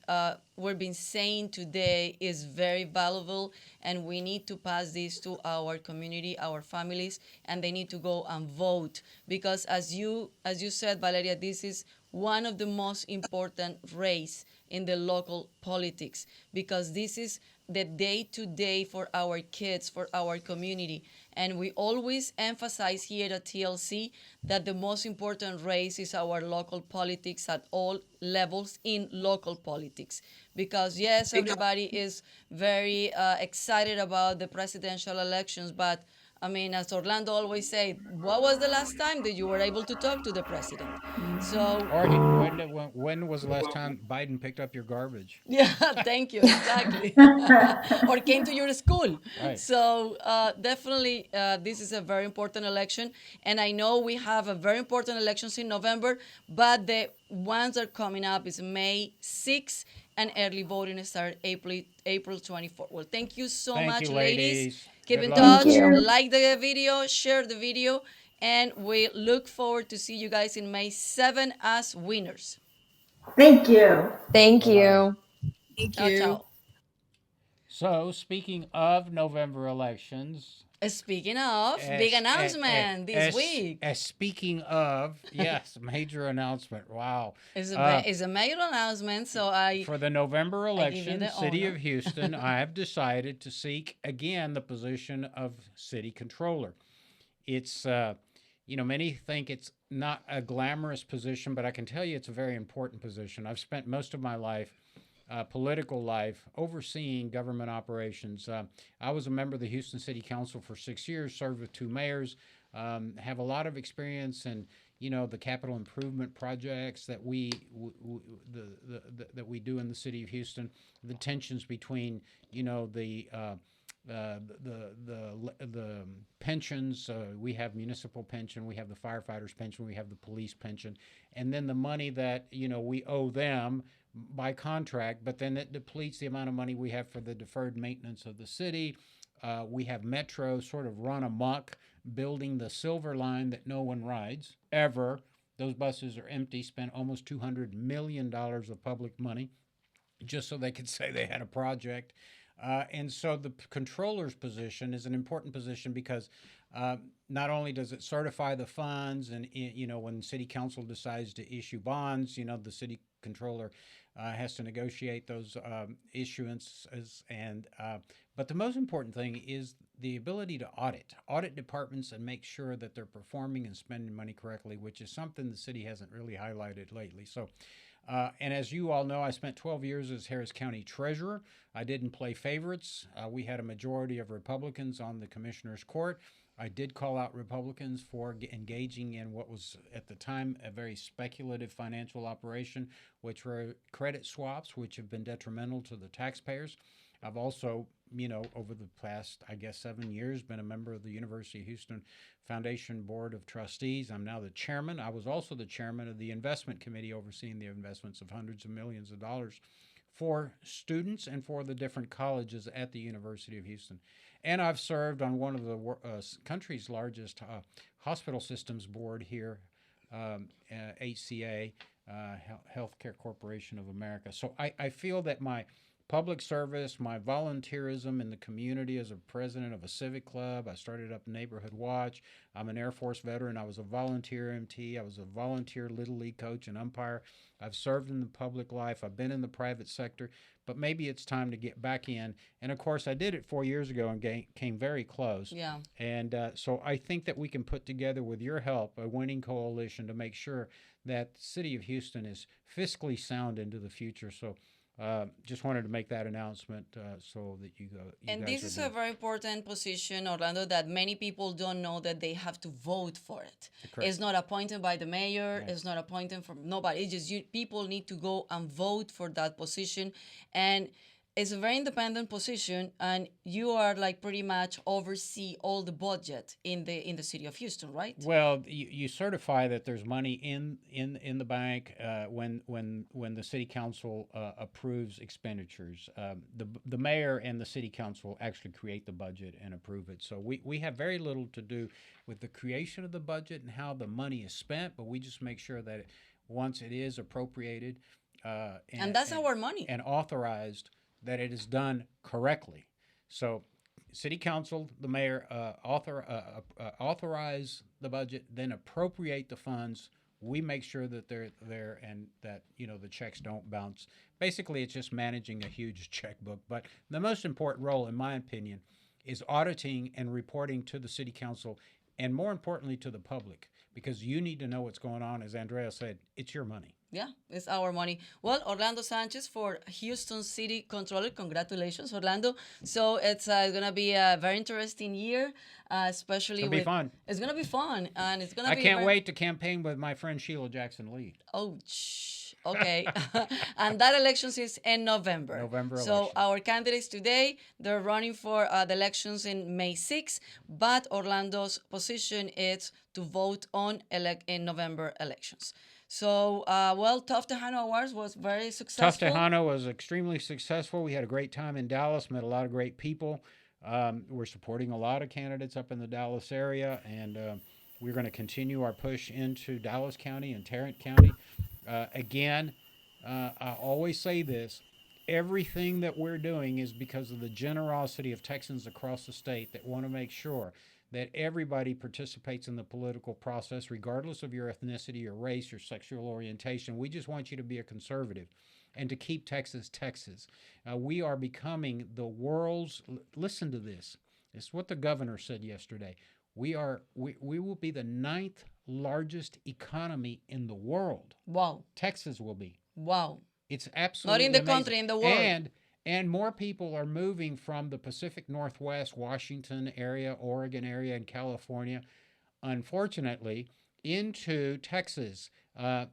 we've been saying today is very valuable, and we need to pass this to our community, our families, and they need to go and vote, because as you said, Valeria, this is one of the most important race in the local politics, because this is the day-to-day for our kids, for our community. And we always emphasize here at TLC that the most important race is our local politics at all levels in local politics. Because yes, everybody is very excited about the presidential elections, but I mean, as Orlando always say, what was the last time that you were able to talk to the president? So Or when was the last time Biden picked up your garbage? yeah, thank you. Exactly. Or came to your school. Right. So definitely, this is a very important election, and I know we have a very important elections in November, but the ones that are coming up is May 6th, and early voting starts April 24th. Well, thank you so Thank much, you, ladies. ladies. Keep Good in luck. Thank touch. you. Like the video, share the video, and we look forward to see you guys in May 7 as winners. Thank you. Thank Bye-bye. you. Thank Ciao, you. ciao. So, speaking of November elections, Speaking of, big announcement this week. Speaking of, yes, major announcement. Wow. It's a major announcement, so For the November give you election, the City honor. of Houston, I have decided to seek again the position of city controller. It's, many think it's not a glamorous position, but I can tell you it's a very important position. I've spent most of my life, political life, overseeing government operations. I was a member of the Houston City Council for 6 years, served with 2 mayors, have a lot of experience in the capital improvement projects that that we do in the city of Houston, the tensions between the pensions. We have municipal pension, we have the firefighters pension, we have the police pension, and then the money that we owe them by contract, but then it depletes the amount of money we have for the deferred maintenance of the city. We have Metro sort of run amok, building the Silver Line that no one rides ever. Those buses are empty, spent almost $200 million of public money just so they could say they had a project. And so the controller's position is an important position because not only does it certify the funds, and when city council decides to issue bonds, the city controller has to negotiate those issuances, and but the most important thing is the ability to audit departments and make sure that they're performing and spending money correctly, which is something the city hasn't really highlighted lately. So. And as you all know, I spent 12 years as Harris County Treasurer. I didn't play favorites. We had a majority of Republicans on the Commissioner's Court. I did call out Republicans for engaging in what was at the time a very speculative financial operation, which were credit swaps, which have been detrimental to the taxpayers. I've also, over the past, 7 years, been a member of the University of Houston Foundation Board of Trustees. I'm now the chairman. I was also the chairman of the investment committee overseeing the investments of hundreds of millions of dollars for students and for the different colleges at the University of Houston. And I've served on one of the country's largest hospital systems board here, HCA, Healthcare Corporation of America. So I feel that my public service, my volunteerism in the community as a president of a civic club. I started up Neighborhood Watch. I'm an Air Force veteran. I was a volunteer MT. I was a volunteer Little League coach and umpire. I've served in the public life. I've been in the private sector, but maybe it's time to get back in. And of course, I did it 4 years ago and came very close. Yeah. And so I think that we can put together, with your help, a winning coalition to make sure that the city of Houston is fiscally sound into the future. So just wanted to make that announcement so that you go. And this is a very important position, Orlando, that many people don't know that they have to vote for it. Correct. It's not appointed by the mayor. Yes. It's not appointed from nobody. It's just people need to go and vote for that position. And it's a very independent position, and you are pretty much oversee all the budget in the city of Houston, right? Well, you certify that there's money in the bank when the city council approves expenditures. The mayor and the city council actually create the budget and approve it. So we have very little to do with the creation of the budget and how the money is spent, but we just make sure that once it is appropriated and that's our money and authorized, that it is done correctly. So city council, the mayor authorize the budget, then appropriate the funds. We make sure that they're there and that the checks don't bounce. Basically, it's just managing a huge checkbook. But the most important role, in my opinion, is auditing and reporting to the city council, and more importantly to the public, because you need to know what's going on. As Andrea said, it's your money. Yeah, it's our money. Well, Orlando Sanchez for Houston City Controller. Congratulations, Orlando. So it's going to be a very interesting year, especially It's going to be fun. It's going to be fun, and it's going to be. I can't wait to campaign with my friend Sheila Jackson Lee. Oh, okay. And that election is in November. So election. our candidates today, they're running for the elections in May 6th, but Orlando's position is to vote on in November elections. So, Tough Tejano Awards was very successful. Tough Tejano was extremely successful. We had a great time in Dallas, met a lot of great people. We're supporting a lot of candidates up in the Dallas area, and we're going to continue our push into Dallas County and Tarrant County. Again, I always say this, everything that we're doing is because of the generosity of Texans across the state that want to make sure that everybody participates in the political process, regardless of your ethnicity, your race, your sexual orientation. We just want you to be a conservative and to keep Texas, Texas. We are becoming the world's, listen to this. It's what the governor said yesterday. We will be the 9th largest economy in the world. Wow. Texas will be. Wow. It's absolutely not in the amazing. country, in the world. And more people are moving from the Pacific Northwest, Washington area, Oregon area, and California. Unfortunately, into Texas.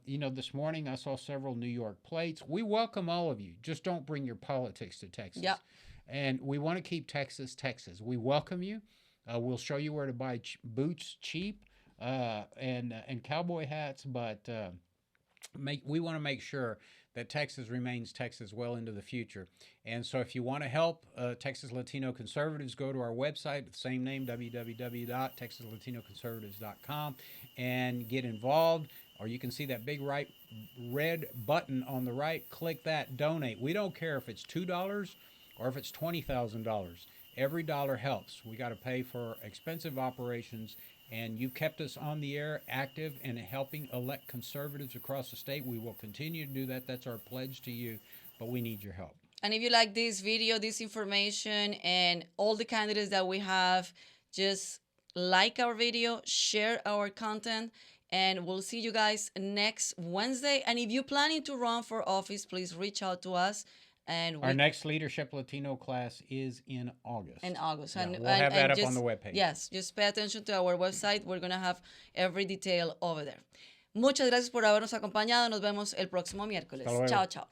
This morning I saw several New York plates. We welcome all of you. Just don't bring your politics to Texas. Yep. And we want to keep Texas, Texas. We welcome you. We'll show you where to buy boots cheap and cowboy hats, but we want to make sure that Texas remains Texas well into the future. And so if you want to help Texas Latino Conservatives, go to our website, the same name, www.texaslatinoconservatives.com, and get involved. Or you can see that big red button on the right. Click that, donate. We don't care if it's $2 or if it's $20,000. Every dollar helps. We got to pay for expensive operations, and you kept us on the air, active, and helping elect conservatives across the state. We will continue to do that. That's our pledge to you, but we need your help. And if you like this video, this information, and all the candidates that we have, just like our video, share our content, and we'll see you guys next Wednesday. And if you're planning to run for office, please reach out to us. And our next Leadership Latino class is in August. Yeah, we'll have that up on the webpage. Yes, just pay attention to our website. We're going to have every detail over there. Muchas gracias por habernos acompañado. Nos vemos el próximo miércoles. Chao, chao.